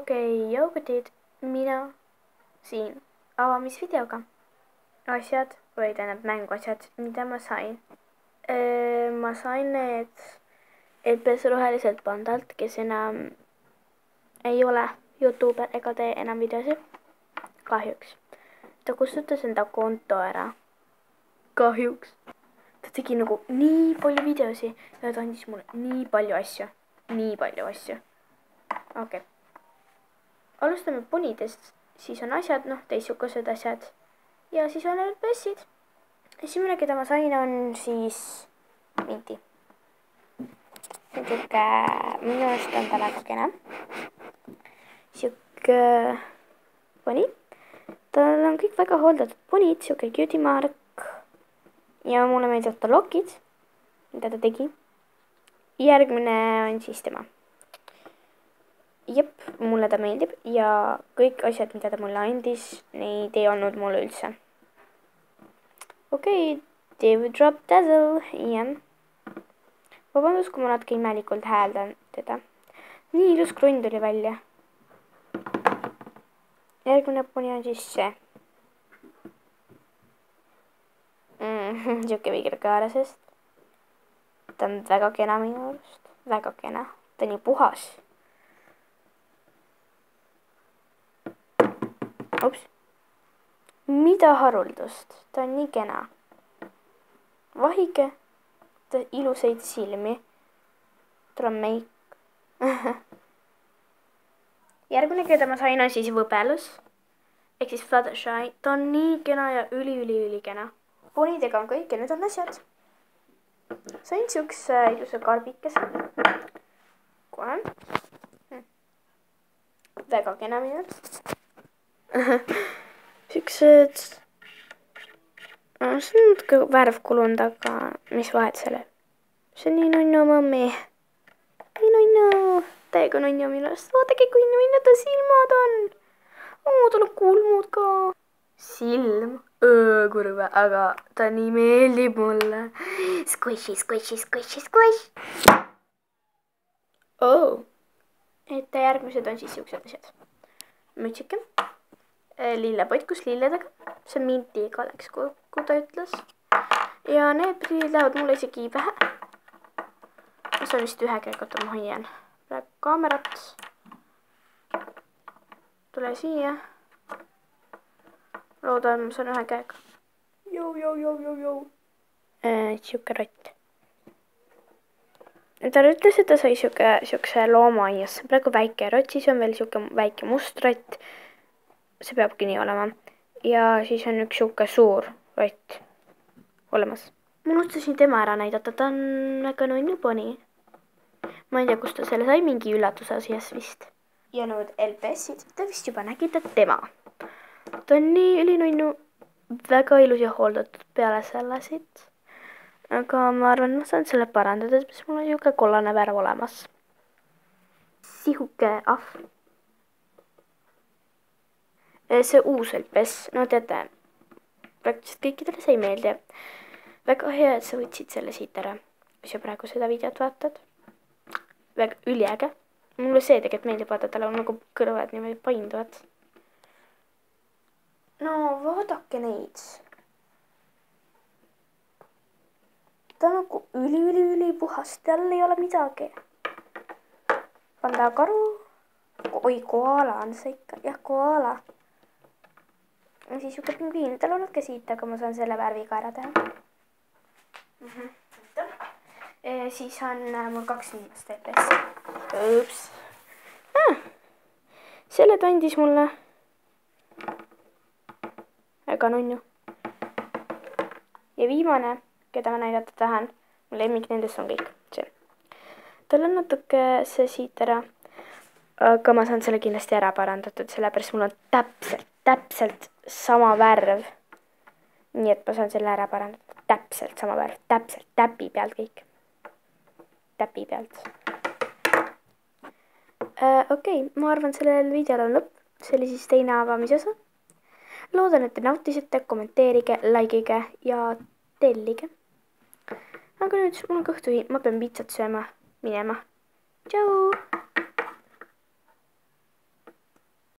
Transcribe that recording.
Okei, joogutid, mina siin avamisvideoga. Asjad või tähendab mänguasjad, mida ma sain. Ma sain need LPS roheliselt pandalt, kes enam ei ole YouTuber ega tee enam videosid. Kahjuks. Ta kustutas enda konto ära. Kahjuks. Ta tegi nagu nii palju videosi ja ta andis mulle nii palju asju. Okei. Alustame ponidest, siis on asjad, teistsugused asjad ja siis on LPS-id. Esimene, keda ma sain, on siis Minti. Siuke, minu arust on ta väga kena. Siuke poni. Tal on kõik väga hooldatud ponid, siuke cutie mark. Ja mulle meeldib ta lokid, mida ta tegi. Järgmine on siis tema. Jep, mulle ta meeldib ja kõik asjad, mida ta mulle andis, neid ei olnud mulle üldse. Okei, David Drop Dazzle, jah. Vabandust, kui ma natuke imelikult hääldan teda. Nii ilus krund tuli välja. Järgmine poni on siis see. Siuke viigerkaarasest. Ta on väga kena minu arust. Väga kena. Ta on nii puhas. Ups. Mida haruldust? Ta on nii kena. Vahige. Ta ilusaid silmi. Tal on meik. Järgmine, keda ma sain, on siis võbelus. Ehk siis Fluttershy. Ta on nii kena ja üli kena. Ponidega on kõik ja need on asjad. Sain siukse ilusa karbikese. Kohe. Väga kena minu. Siuksed. See on natuke värvkulund, aga mis vahet sellel? See on nii nunnu mammi. Nii nunnu. Täiega nunnu minu arust. Vaadake, kui nunnu ta silmad on. Tal on kulmud ka. Silm. Kurva, aga ta nii meeldib mulle. Squishy. Et järgmised on siis siuksed asjad. Mütsike. Lillepott, kus lilledega. See on Minti Kaleks, kui ta ütles. Ja need prillid lähevad mulle isegi vähe. See on vist ühe käega, ma hoian praegu kaamerat. Tule siia. Loodan, ma saan ühe käega. Siuke rott. Ta ütles, et ta sai siukse loomaaias. Praegu väike rott, siis on veel siuke väike must rott. See peabki nii olema. Ja siis on üks siuke suur rott olemas. Ma unustasin tema ära näidata, ta on väga nunnu poni. Ma ei tea, kust ta selle sai, mingi üllatuse asjas vist. Ja nüüd LPS-id, te vist juba nägite tema. Ta on nii ülinunnu, väga ilus ja hooldatud peale sellesid. Aga ma arvan, ma saan selle parandada, sest mul on siuke kollane värv olemas. Sihuke ahv. See uus LPS, no teate, praktiliselt kõikidele see ei meeldi. Väga hea, et sa võtsid selle siit ära, kui sa praegu seda videot vaatad. Väga üliäge. Mulle see tegelikult meeldib vaadata, tal on nagu kõrvad niimoodi painduvad. No vaadake neid. Ta on nagu üli puhas, tal ei ole midagi. Panda karu. Oi, koala on see ikka. Jah, koala. Ja siis siuke pingviin. Tal on ka siit, aga ma saan selle värviga ära teha. Siis on mul 2 inimest LPS. Ups. Selle ta andis mulle. Väga nunnu. Ja viimane, keda ma näidata tahan, mu lemmik nendest on kõik see. Tal on natuke see siit ära, aga ma saan selle kindlasti ära parandatud, sellepärast mul on täpselt sama värv. Nii et ma saan selle ära parandada. Täpselt sama värv, täpselt täpi pealt kõik. Täpi pealt. Okei, ma arvan, sellel videol on lõpp. See oli siis teine avamise osa. Loodan, et te nautisite, kommenteerige, likeige ja tellige. Aga nüüd mul on kõhtu, ma pean pitsat sööma minema. Tšau!